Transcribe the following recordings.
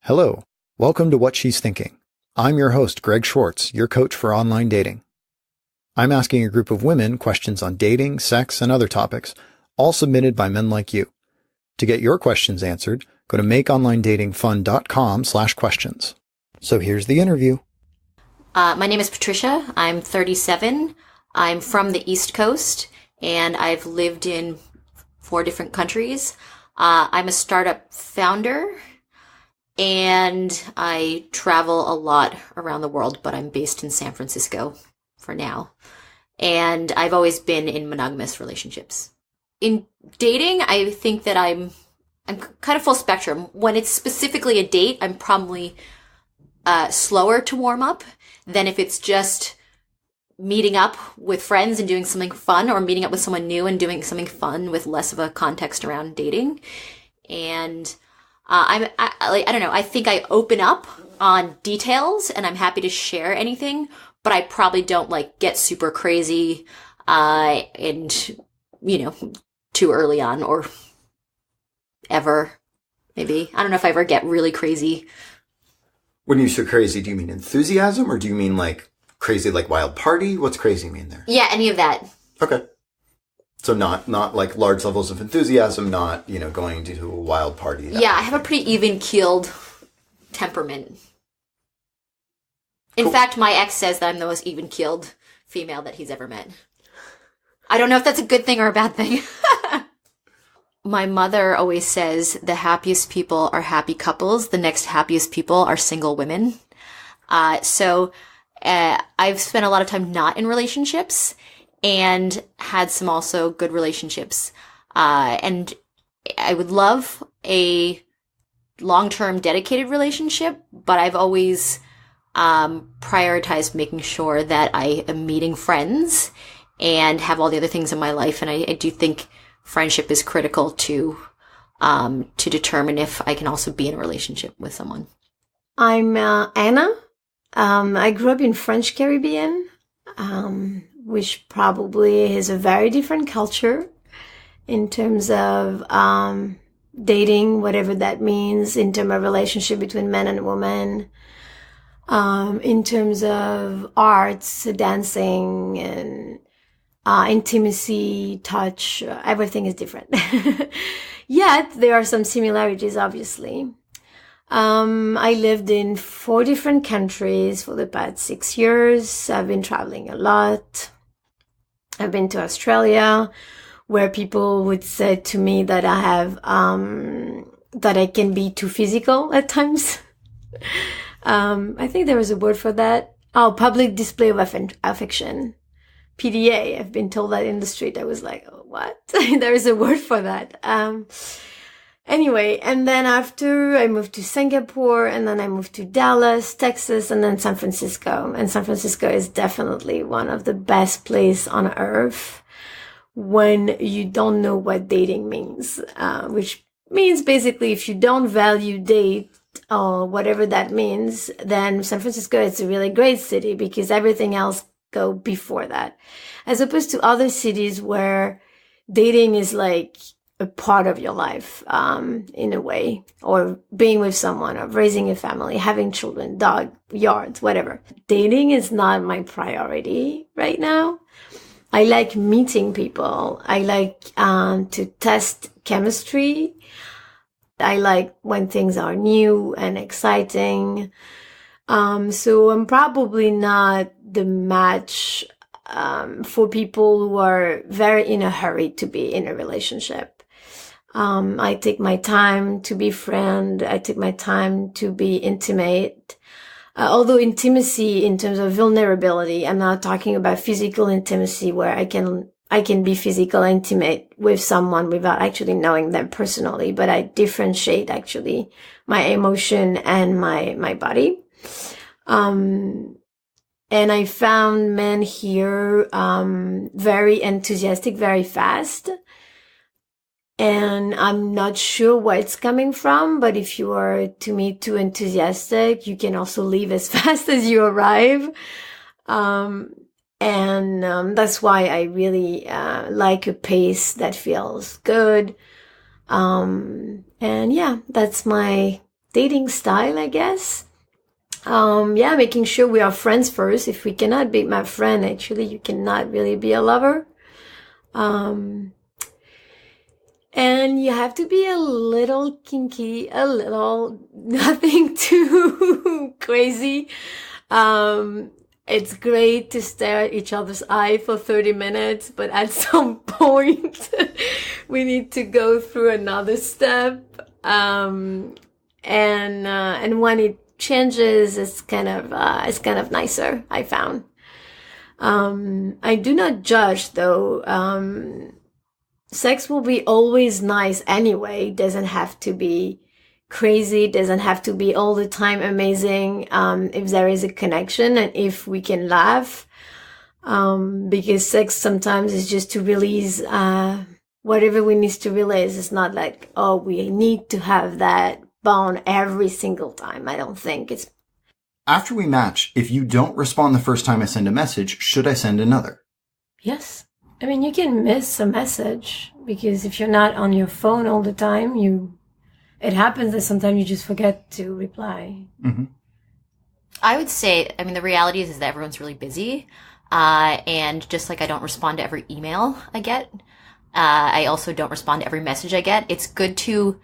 Hello, welcome to What She's Thinking. I'm your host, Greg Schwartz, your coach for online dating. I'm asking a group of women questions on dating, sex, and other topics, all submitted by men like you. To get your questions answered, go to makeonlinedatingfun.com/questions. So here's the interview. My name is Patricia. I'm 37. I'm from the East Coast, and I've lived in 4 different countries. I'm a startup founder, and I travel a lot around the world, but I'm based in San Francisco for now. And I've always been in monogamous relationships. In dating, I think that I'm kind of full spectrum. When it's specifically a date, I'm probably slower to warm up than if it's just meeting up with friends and doing something fun, or meeting up with someone new and doing something fun with less of a context around dating. And I don't know. I think I open up on details, and I'm happy to share anything, but I probably don't get super crazy, and too early on, or ever. Maybe. I don't know if I ever get really crazy. When you say crazy, do you mean enthusiasm, or do you mean crazy wild party? What's crazy mean there? Yeah, any of that. Okay. So not large levels of enthusiasm, not, going to a wild party. Yeah, I have a pretty even-keeled temperament. In fact, my ex says that I'm the most even-keeled female that he's ever met. I don't know if that's a good thing or a bad thing. My mother always says the happiest people are happy couples. The next happiest people are single women. So I've spent a lot of time not in relationships, and had some also good relationships. And I would love a long-term dedicated relationship, but I've always prioritized making sure that I am meeting friends and have all the other things in my life. And I do think friendship is critical to determine if I can also be in a relationship with someone. I'm Anna. I grew up in French Caribbean, which probably is a very different culture in terms of dating, whatever that means, in terms of relationship between men and women, in terms of arts, dancing, and intimacy, touch, everything is different. Yet there are some similarities, obviously. I lived in 4 different countries for the past 6 years. I've been traveling a lot. I've been to Australia, where people would say to me that I have, that I can be too physical at times. I think there is a word for that. Oh, public display of affection. PDA. I've been told that in the street. I was like, oh, what? There is a word for that. Anyway, and then after I moved to Singapore, and then I moved to Dallas, Texas, and then San Francisco. And San Francisco is definitely one of the best places on earth when you don't know what dating means, which means basically if you don't value date or whatever that means, then San Francisco is a really great city because everything else go before that. As opposed to other cities where dating is like a part of your life, in a way, or being with someone, or raising a family, having children, dog, yards, whatever. Dating is not my priority right now. I like meeting people. I like to test chemistry. I like when things are new and exciting. So I'm probably not the match for people who are very in a hurry to be in a relationship. I take my time to be friend. I take my time to be intimate. Although intimacy in terms of vulnerability, I'm not talking about physical intimacy where I can be physical intimate with someone without actually knowing them personally, but I differentiate actually my emotion and my body. And I found men here, very enthusiastic, very fast. And I'm not sure where it's coming from, but if you are, to me, too enthusiastic, you can also leave as fast as you arrive. That's why I really like a pace that feels good. And yeah, that's my dating style, I guess. Making sure we are friends first. If we cannot be my friend, actually, you cannot really be a lover. And you have to be a little kinky, a little, nothing too crazy. It's great to stare at each other's eye for 30 minutes, but at some point, we need to go through another step. And when it changes, it's kind of nicer, I found. I do not judge though. Sex will be always nice anyway. It doesn't have to be crazy. It doesn't have to be all the time amazing. If there is a connection and if we can laugh, because sex sometimes is just to release, whatever we need to release. It's not like, oh, we need to have that bond every single time. I don't think it's. After we match, if you don't respond the first time I send a message, should I send another? Yes. I mean, you can miss a message because if you're not on your phone all the time, it happens that sometimes you just forget to reply. Mm-hmm. I would say, I mean, the reality is that everyone's really busy. And just like I don't respond to every email I get, I also don't respond to every message I get. It's good to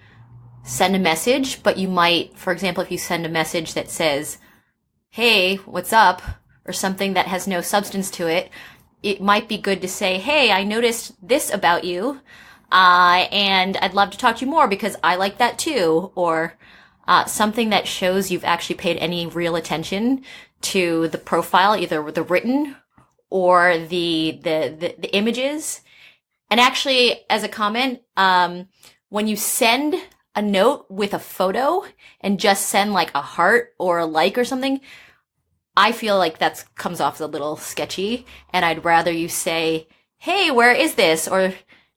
send a message, but you might, for example, if you send a message that says, hey, what's up? Or something that has no substance to it, it might be good to say, hey, I noticed this about you, and I'd love to talk to you more because I like that too. Or something that shows you've actually paid any real attention to the profile, either the written or the images. And actually, as a comment, when you send a note with a photo and just send like a heart or a like or something, I feel like that comes off as a little sketchy, and I'd rather you say, hey, where is this? Or,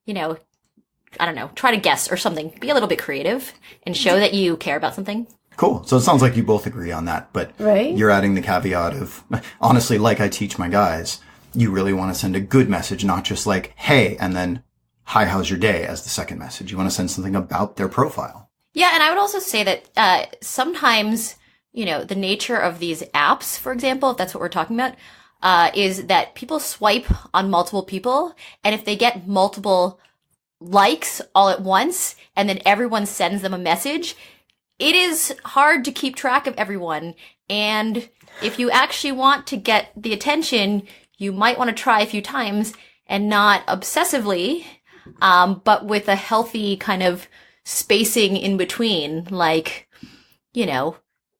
I don't know, try to guess or something. Be a little bit creative and show that you care about something. Cool. So it sounds like you both agree on that, but right? You're adding the caveat of, honestly, like I teach my guys, you really want to send a good message, not just like, hey, and then, hi, how's your day as the second message. You want to send something about their profile. Yeah, and I would also say that sometimes, the nature of these apps, for example, if that's what we're talking about, is that people swipe on multiple people, and if they get multiple likes all at once, and then everyone sends them a message, it is hard to keep track of everyone. And if you actually want to get the attention, you might want to try a few times and not obsessively, but with a healthy kind of spacing in between, like,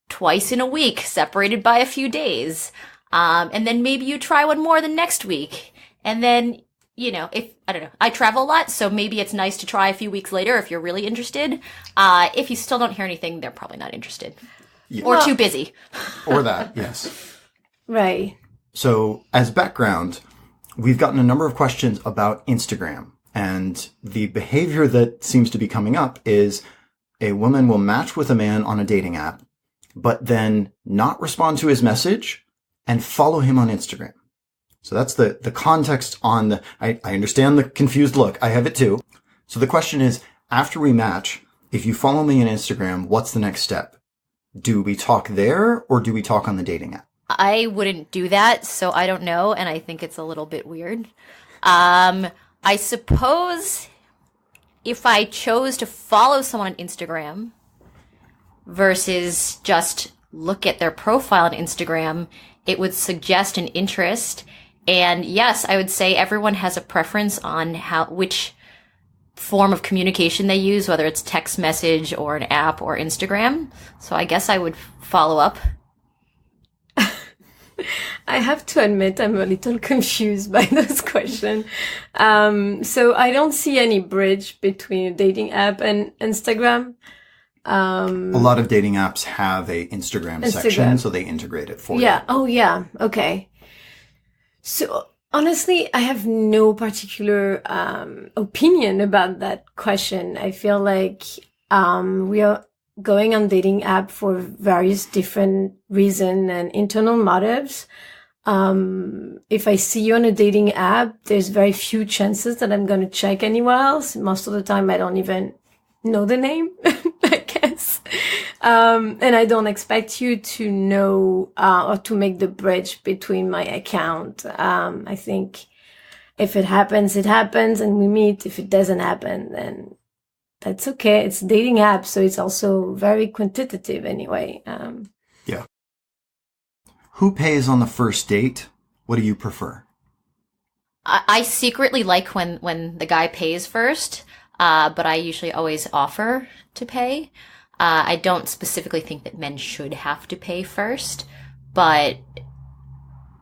twice in a week, separated by a few days. And then maybe you try one more the next week. And then, if, I don't know, I travel a lot, so maybe it's nice to try a few weeks later if you're really interested. If you still don't hear anything, they're probably not interested. Yeah. Or too busy. Or that, yes. Right. So, as background, we've gotten a number of questions about Instagram. And the behavior that seems to be coming up is a woman will match with a man on a dating app, but then not respond to his message and follow him on Instagram. So that's the context on I understand the confused look. I have it too. So the question is, after we match, if you follow me on Instagram, what's the next step? Do we talk there or do we talk on the dating app? I wouldn't do that, so I don't know, and I think it's a little bit weird. I suppose if I chose to follow someone on Instagram versus just look at their profile on Instagram, it would suggest an interest. And yes, I would say everyone has a preference on which form of communication they use, whether it's text message or an app or Instagram. So I guess I would follow up. I have to admit I'm a little confused by this question. So I don't see any bridge between a dating app and Instagram. A lot of dating apps have a Instagram section, so they integrate it for you. Yeah. Oh, yeah. Okay. So honestly, I have no particular opinion about that question. I feel like we are going on dating app for various different reasons and internal motives. If I see you on a dating app, there's very few chances that I'm going to check anywhere else. Most of the time, I don't even know the name. guess. And I don't expect you to know or to make the bridge between my account. I think if it happens, it happens and we meet. If it doesn't happen, then that's okay. It's a dating app, so it's also very quantitative anyway. Yeah. Who pays on the first date? What do you prefer? I secretly like when the guy pays first, but I usually always offer to pay. I don't specifically think that men should have to pay first, but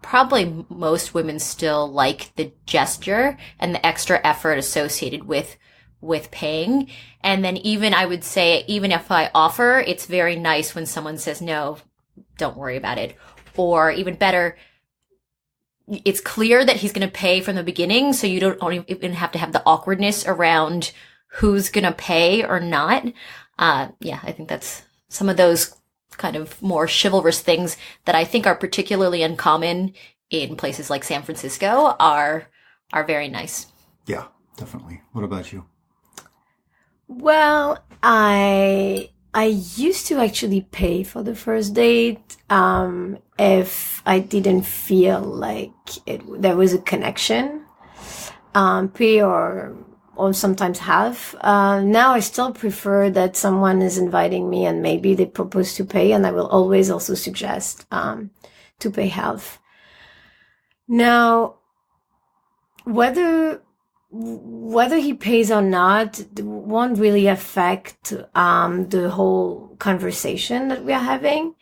probably most women still like the gesture and the extra effort associated with paying. And then even I would say, even if I offer, it's very nice when someone says, no, don't worry about it. Or even better, it's clear that he's going to pay from the beginning, so you don't even have to have the awkwardness around who's going to pay or not. Yeah, I think that's some of those kind of more chivalrous things that I think are particularly uncommon in places like San Francisco are very nice. Yeah, definitely. What about you? Well, I used to actually pay for the first date if I didn't feel like there was a connection. Pay or sometimes have. Now I still prefer that someone is inviting me and maybe they propose to pay, and I will always also suggest to pay half. Now, whether he pays or not won't really affect the whole conversation that we are having.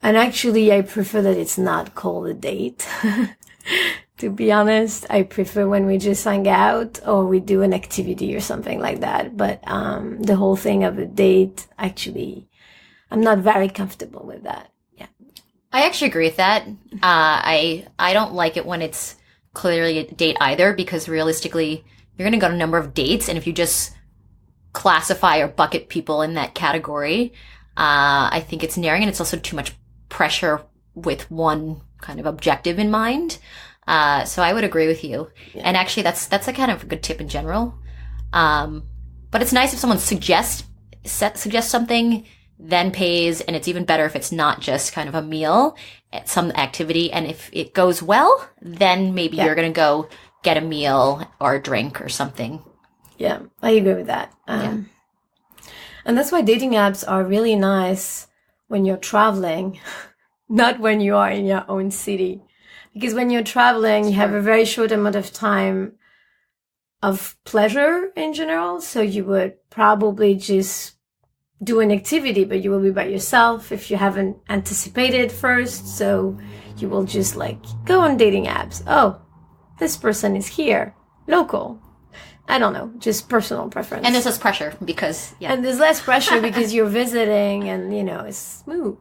And actually, I prefer that it's not called a date. To be honest, I prefer when we just hang out or we do an activity or something like that. But the whole thing of a date, actually, I'm not very comfortable with that. Yeah, I actually agree with that. I don't like it when it's clearly a date either, because realistically, you're going to go on a number of dates, and if you just classify or bucket people in that category, I think it's narrowing, and it's also too much pressure with one kind of objective in mind. So I would agree with you. Yeah. And actually, that's a kind of a good tip in general. But it's nice if someone suggests something, then pays, and it's even better if it's not just kind of a meal, some activity. And if it goes well, then maybe you're going to go get a meal or a drink or something. Yeah, I agree with that. And that's why dating apps are really nice when you're traveling, not when you are in your own city. Because when you're traveling, you have a very short amount of time of pleasure in general. So you would probably just do an activity, but you will be by yourself if you haven't anticipated first. So you will just go on dating apps. Oh, this person is here, local. I don't know, just personal preference. And there's less pressure because, And there's less pressure because you're visiting and, it's smooth.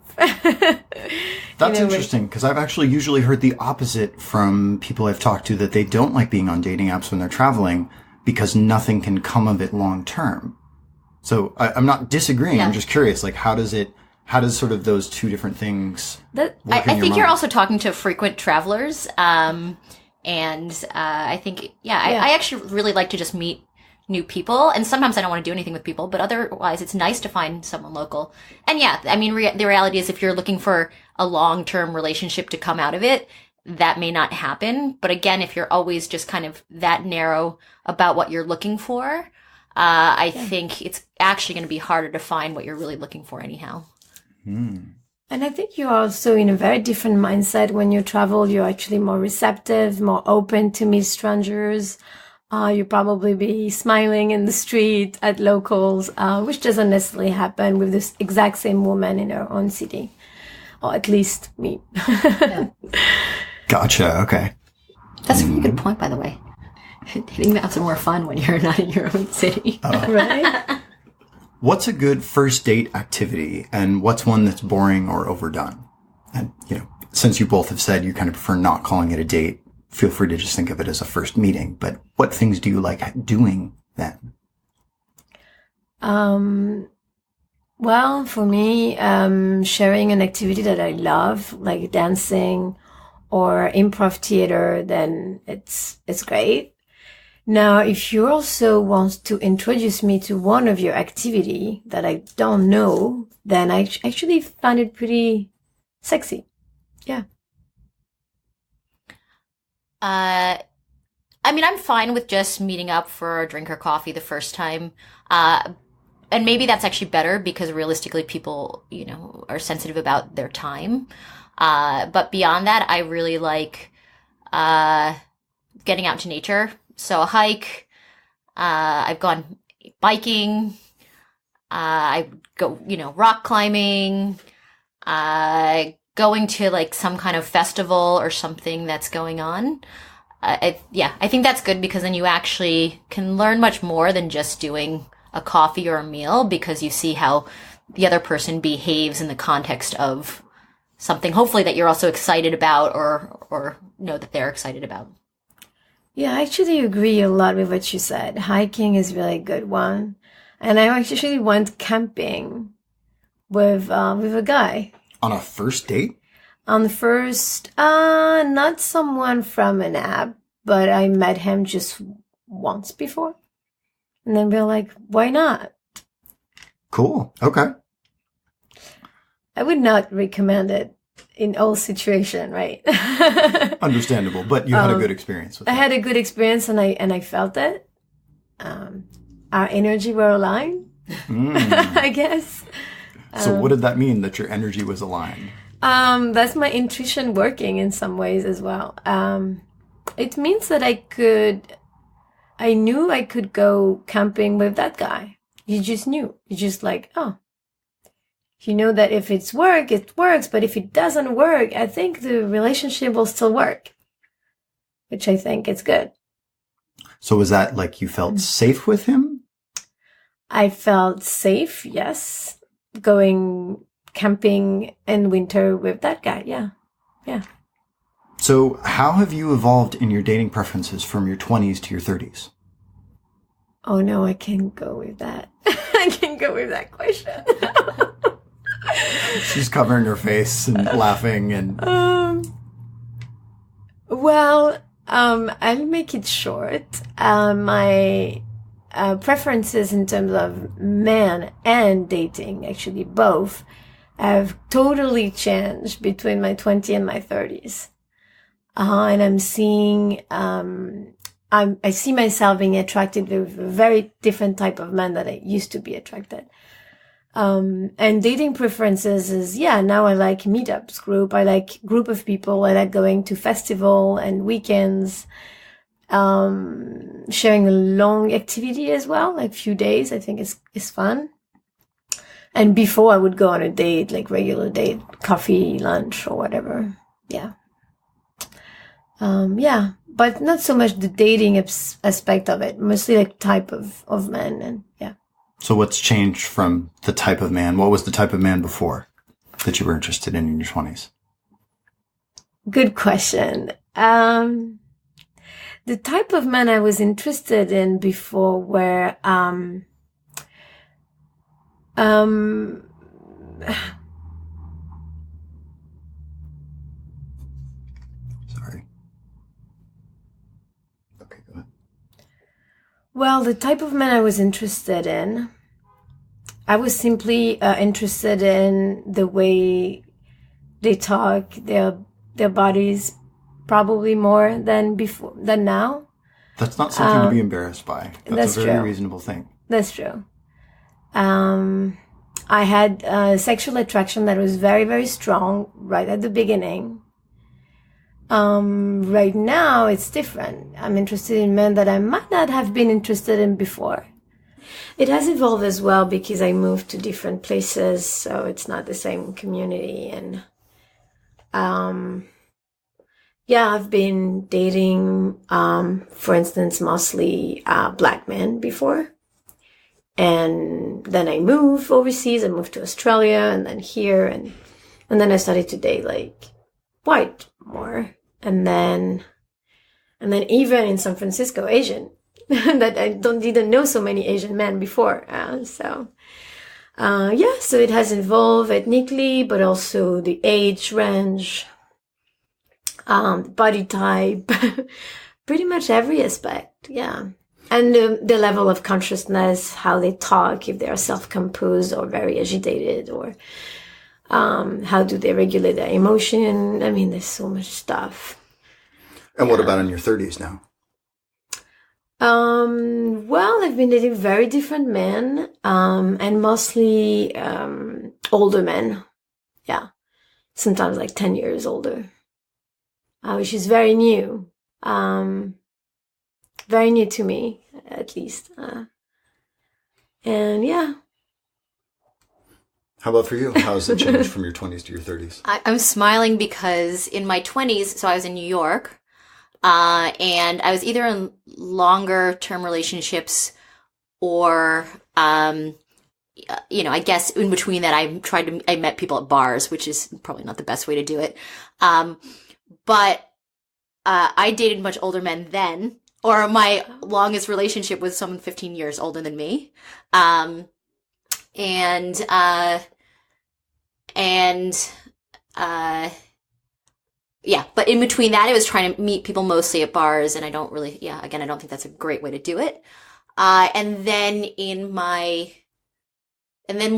That's interesting, because I've actually usually heard the opposite from people I've talked to, that they don't like being on dating apps when they're traveling because nothing can come of it long term. So I'm not disagreeing. Yeah. I'm just curious, how does sort of those two different things work I think you're also talking to frequent travelers. And I think, I actually really like to just meet new people. And sometimes I don't want to do anything with people, but otherwise it's nice to find someone local. And the reality is if you're looking for a long-term relationship to come out of it, that may not happen. But again, if you're always just kind of that narrow about what you're looking for, I think it's actually going to be harder to find what you're really looking for anyhow. And I think you're also in a very different mindset when you travel. You're actually more receptive, more open to meet strangers. You probably be smiling in the street at locals, which doesn't necessarily happen with this exact same woman in her own city. Or at least me. Gotcha. Okay. That's a really good point, by the way. Hitting the apps are more fun when you're not in your own city. Right? What's a good first date activity, and what's one that's boring or overdone? And, since you both have said you kind of prefer not calling it a date, feel free to just think of it as a first meeting. But what things do you like doing then? Well, for me, sharing an activity that I love, like dancing or improv theater, then it's great. Now, if you also want to introduce me to one of your activity that I don't know, then I actually find it pretty sexy. Yeah. I mean, I'm fine with just meeting up for a drink or coffee the first time. And maybe that's actually better because realistically people, are sensitive about their time. But beyond that, I really like, getting out to nature. So a hike, I've gone biking, I go, rock climbing, going to like some kind of festival or something that's going on. I think that's good because then you actually can learn much more than just doing a coffee or a meal because you see how the other person behaves in the context of something, hopefully that you're also excited about or know that they're excited about. Yeah, I actually agree a lot with what you said. Hiking is really a good one. And I actually went camping with a guy. On a first date? On the first, not someone from an app, but I met him just once before. And then we were like, why not? Cool. Okay. I would not recommend it in all situation, right? Understandable, but you had a good experience with it. I had a good experience and I felt it. Our energy were aligned, I guess. So what did that mean, that your energy was aligned? That's my intuition working in some ways as well. It means that I knew I could go camping with that guy. You just knew. You just like, oh, you know that if it's work, it works. But if it doesn't work, I think the relationship will still work, which I think is good. So was that like you felt safe with him? I felt safe, yes. Going camping in winter with that guy, yeah. Yeah. So how have you evolved in your dating preferences from your 20s to your 30s? Oh no, I can't go with that. I can't go with that question. She's covering her face and laughing and... I'll make it short. My preferences in terms of men and dating, actually both, have totally changed between my 20s and my 30s. And I'm seeing, I see myself being attracted to a very different type of man that I used to be attracted. And dating preferences is, now I like meetups group. I like group of people. I like going to festival and weekends, sharing a long activity as well, like few days. I think is fun. And before I would go on a date, like regular date, coffee, lunch or whatever. Yeah. But not so much the dating aspect of it, mostly like type of men and yeah. So what's changed from the type of man? What was the type of man before that you were interested in your 20s? Good question. The type of man I was interested in before were, Sorry. Okay, go ahead. Well, the type of man I was interested in, I was simply interested in the way they talk, their bodies, probably more than now. That's not something to be embarrassed by. That's a very true. reasonable thing. That's true. I had sexual attraction that was very, very strong right at the beginning. Right now, it's different. I'm interested in men that I might not have been interested in before. It has evolved as well because I moved to different places, so it's not the same community. And I've been dating, for instance, mostly black men before. And then I moved overseas. I moved to Australia and then here. And then I started to date like white more. And then even in San Francisco, Asian, that I didn't know so many Asian men before. So it has evolved ethnically, but also the age range, body type, pretty much every aspect. Yeah. And the level of consciousness, how they talk, if they are self-composed or very agitated, or how do they regulate their emotion. I mean, there's so much stuff. And what about in your 30s now? Well, I've been dating very different men, and mostly older men. Yeah. Sometimes like 10 years older, which is very new. Very new to me, at least. And yeah. How about for you? How has it changed from your 20s to your 30s? I'm smiling because in my 20s, so I was in New York, and I was either in longer term relationships or, I guess in between that, I met people at bars, which is probably not the best way to do it. But I dated much older men then, or my longest relationship was someone 15 years older than me. Yeah, but in between that, I was trying to meet people mostly at bars, and I don't think that's a great way to do it. And then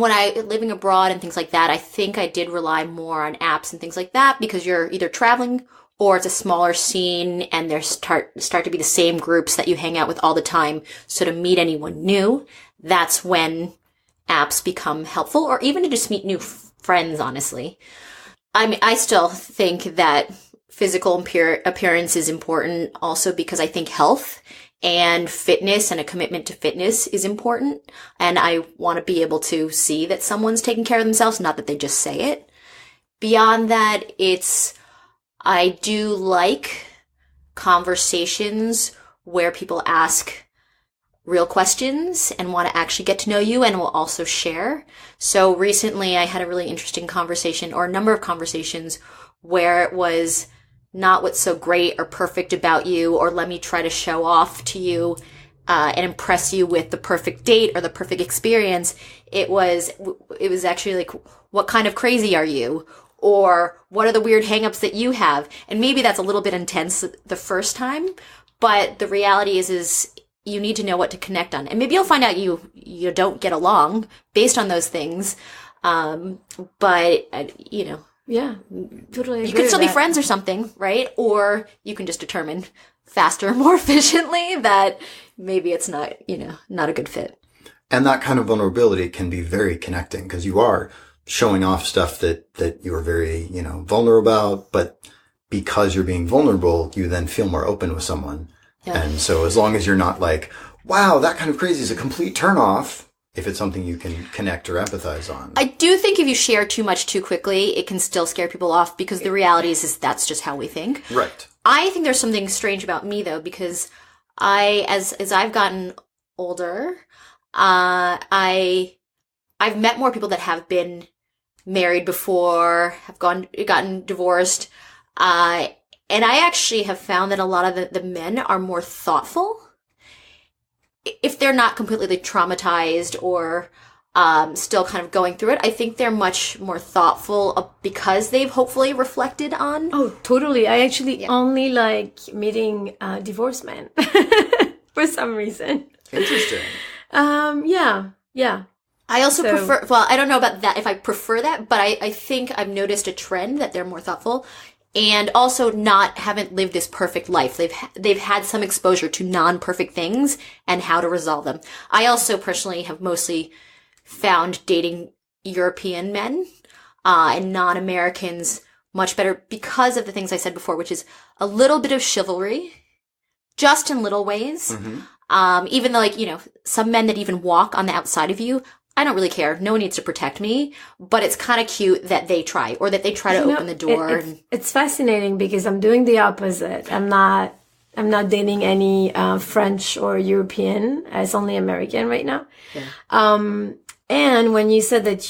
when I living abroad and things like that, I think I did rely more on apps and things like that because you're either traveling or it's a smaller scene and there start to be the same groups that you hang out with all the time. So to meet anyone new, that's when apps become helpful, or even to just meet new friends, honestly. I mean, I still think that physical appearance is important also because I think health and fitness and a commitment to fitness is important. And I want to be able to see that someone's taking care of themselves, not that they just say it. Beyond that, I do like conversations where people ask real questions and want to actually get to know you and will also share. So recently I had a really interesting conversation, or a number of conversations, where it was not what's so great or perfect about you, or let me try to show off to you and impress you with the perfect date or the perfect experience. It was actually like, what kind of crazy are you? Or what are the weird hangups that you have? And maybe that's a little bit intense the first time, but the reality is you need to know what to connect on. And maybe you'll find out you don't get along based on those things. But Yeah, totally agree. You could still be with that. friends or something, right? Or you can just determine faster and more efficiently that maybe it's not, not a good fit. And that kind of vulnerability can be very connecting because you are showing off stuff that you're very, vulnerable about, but because you're being vulnerable, you then feel more open with someone. Yeah. And so as long as you're not like, wow, that kind of crazy is a complete turnoff, if it's something you can connect or empathize on. I do think if you share too much too quickly, it can still scare people off because the reality is that's just how we think. Right. I think there's something strange about me though, because as I've gotten older, I've met more people that have been married before, have gotten divorced, and I actually have found that a lot of the men are more thoughtful. If they're not completely traumatized or still kind of going through it, I think they're much more thoughtful because they've hopefully reflected on. Oh, totally. I actually only like meeting divorced men for some reason. Interesting. Yeah. I also prefer, well, I don't know about that, if I prefer that, but I think I've noticed a trend that they're more thoughtful and also haven't lived this perfect life. They've had some exposure to non-perfect things and how to resolve them. I also personally have mostly found dating European men and non-Americans much better because of the things I said before, which is a little bit of chivalry, just in little ways. Mm-hmm. Even though, some men that even walk on the outside of you, I don't really care. No one needs to protect me, but it's kind of cute that they try, or that they try to open the door. It's fascinating because I'm doing the opposite. I'm not dating any French or European. It's only American right now. Yeah. And when you said that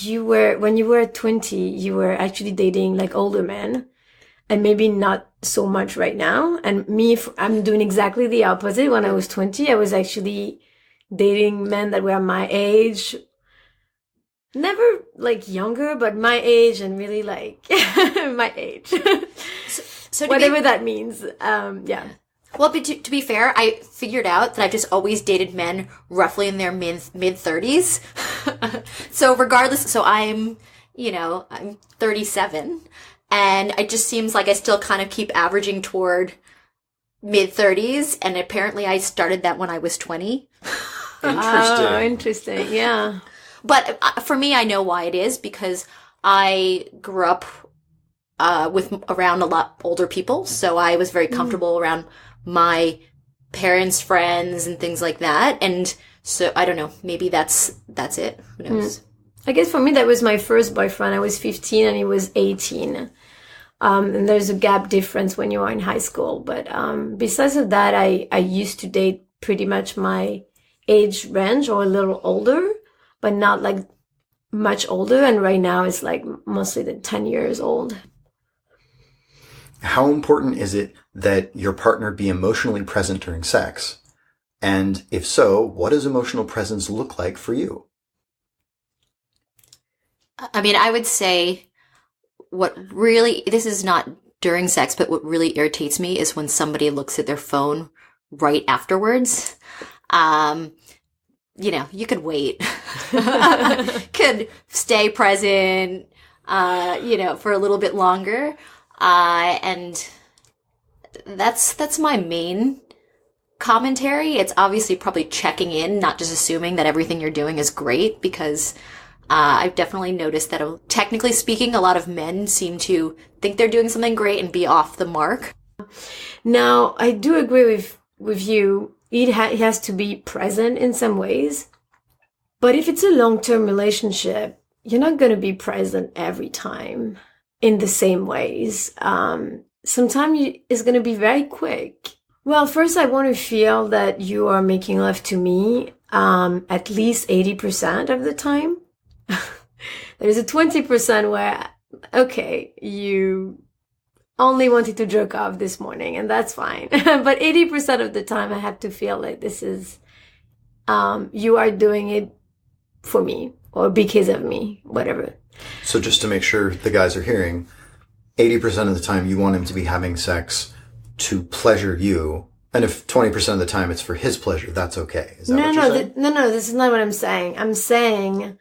when you were 20, you were actually dating like older men, and maybe not so much right now. And me, I'm doing exactly the opposite. When I was 20, I was actually dating men that were my age. Never like younger, but my age, and really like my age. So whatever that means. Yeah. Well, but to be fair, I figured out that I've just always dated men roughly in their mid 30s. So regardless, so I'm 37, and it just seems like I still kind of keep averaging toward mid 30s, and apparently I started that when I was 20. Interesting. Oh, interesting. Yeah. But for me, I know why it is, because I grew up around a lot older people, so I was very comfortable around my parents' friends and things like that. And so I don't know, maybe that's it. Who knows? I guess for me, that was my first boyfriend. I was 15 and he was 18. And there's a gap difference when you are in high school. But besides of that, I used to date pretty much my age range or a little older, but not like much older. And right now it's like mostly the 10 years old. How important is it that your partner be emotionally present during sex? And if so, what does emotional presence look like for you? I mean, I would say this is not during sex, but what really irritates me is when somebody looks at their phone right afterwards. You could wait, could stay present, for a little bit longer. And that's my main commentary. It's obviously probably checking in, not just assuming that everything you're doing is great, because I've definitely noticed that, technically speaking, a lot of men seem to think they're doing something great and be off the mark. Now, I do agree with you. It has to be present in some ways. But if it's a long-term relationship, you're not going to be present every time in the same ways. Sometimes it's going to be very quick. Well, first, I want to feel that you are making love to me at least 80% of the time. There's a 20% where, okay, you only wanted to jerk off this morning, and that's fine. But 80% of the time, I have to feel like this is, you are doing it for me or because of me, whatever. So just to make sure the guys are hearing, 80% of the time you want him to be having sex to pleasure you. And if 20% of the time it's for his pleasure, that's okay. Is that what you're saying? No, this is not what I'm saying. I'm saying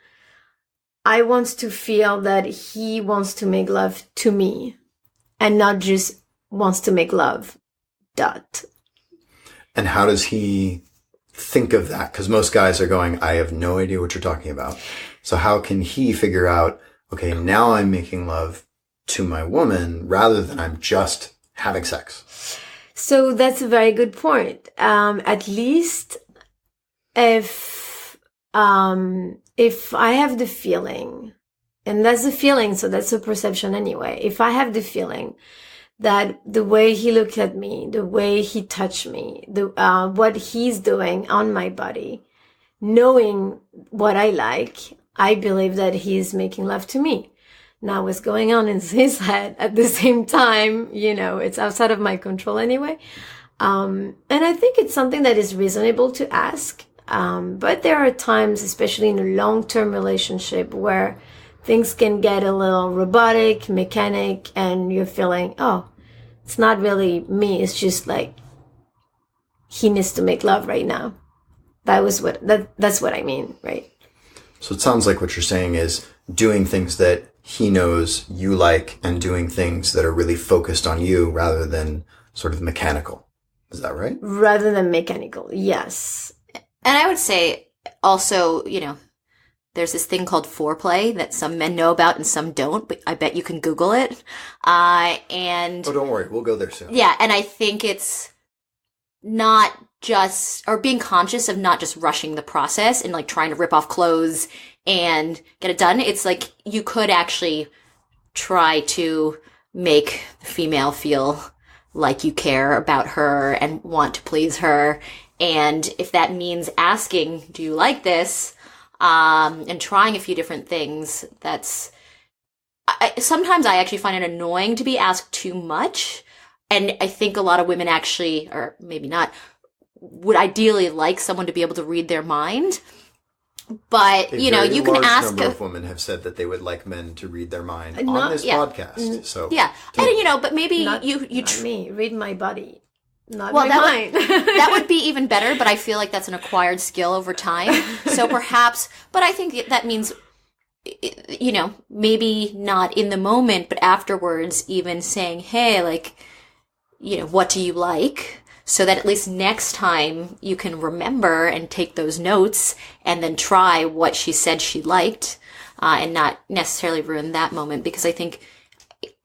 I want to feel that he wants to make love to me and not just wants to make love, dot. And how does he think of that? Because most guys are going, I have no idea what you're talking about. So how can he figure out, okay, now I'm making love to my woman rather than I'm just having sex? So that's a very good point. At least if I have the feeling, and that's the feeling, so that's a perception anyway. If I have the feeling that the way he looked at me, the way he touched me, what he's doing on my body, knowing what I like, I believe that he's making love to me. Now, what's going on in his head at the same time, it's outside of my control anyway. And I think it's something that is reasonable to ask. But there are times, especially in a long-term relationship, where things can get a little robotic, mechanic, and you're feeling, oh, it's not really me. It's just like he needs to make love right now. That's what I mean, right? So it sounds like what you're saying is doing things that he knows you like and doing things that are really focused on you rather than sort of mechanical. Is that right? Rather than mechanical, yes. And I would say also, there's this thing called foreplay that some men know about and some don't, but I bet you can Google it. Oh, don't worry. We'll go there soon. Yeah. And I think it's not just, or being conscious of not just rushing the process and like trying to rip off clothes and get it done. It's like you could actually try to make the female feel like you care about her and want to please her. And if that means asking, do you like this? And trying a few different things, sometimes I actually find it annoying to be asked too much. And I think a lot of women actually, or maybe not, would ideally like someone to be able to read their mind. But, you can ask. A number of women have said that they would like men to read their mind on this podcast. So yeah. And, but maybe not me, read my body. Not Well, like mine. that would be even better, but I feel like that's an acquired skill over time. So perhaps, but I think that means, you know, maybe not in the moment, but afterwards, even saying, hey, like, you know, what do you like? So that at least next time you can remember and take those notes and then try what she said she liked, and not necessarily ruin that moment. Because I think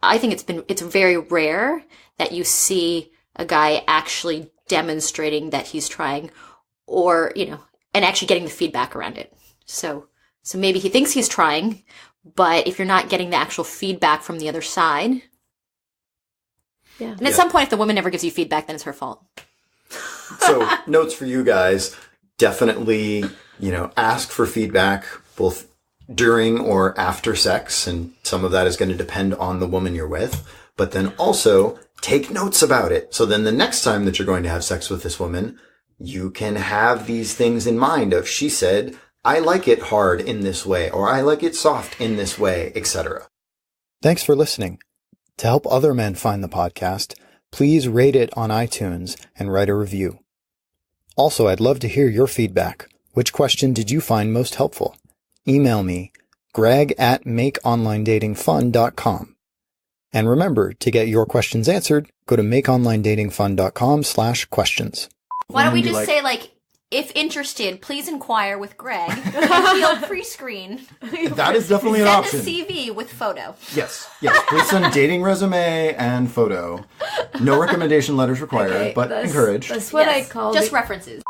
it's very rare that you see a guy actually demonstrating that he's trying, or, you know, and actually getting the feedback around it. So maybe he thinks he's trying, but if you're not getting the actual feedback from the other side, Yeah. and at some point, if the woman never gives you feedback, then it's her fault. So notes for you guys, definitely, you know, ask for feedback both during or after sex. And some of that is going to depend on the woman you're with, but then also take notes about it. So then the next time that you're going to have sex with this woman, you can have these things in mind of, she said, I like it hard in this way, or I like it soft in this way, etc. Thanks for listening. To help other men find the podcast, please rate it on iTunes and write a review. Also, I'd love to hear your feedback. Which question did you find most helpful? Email me, greg@makeonlinedatingfun.com. And remember, to get your questions answered, go to makeonlinedatingfun.com/questions. Why don't we just say, like, if interested, please inquire with Greg. He'll pre-screen. That is definitely an option. Send a CV with photo. Yes. Please send dating resume and photo. No recommendation letters required, but encouraged. That's what Yes, I call just references.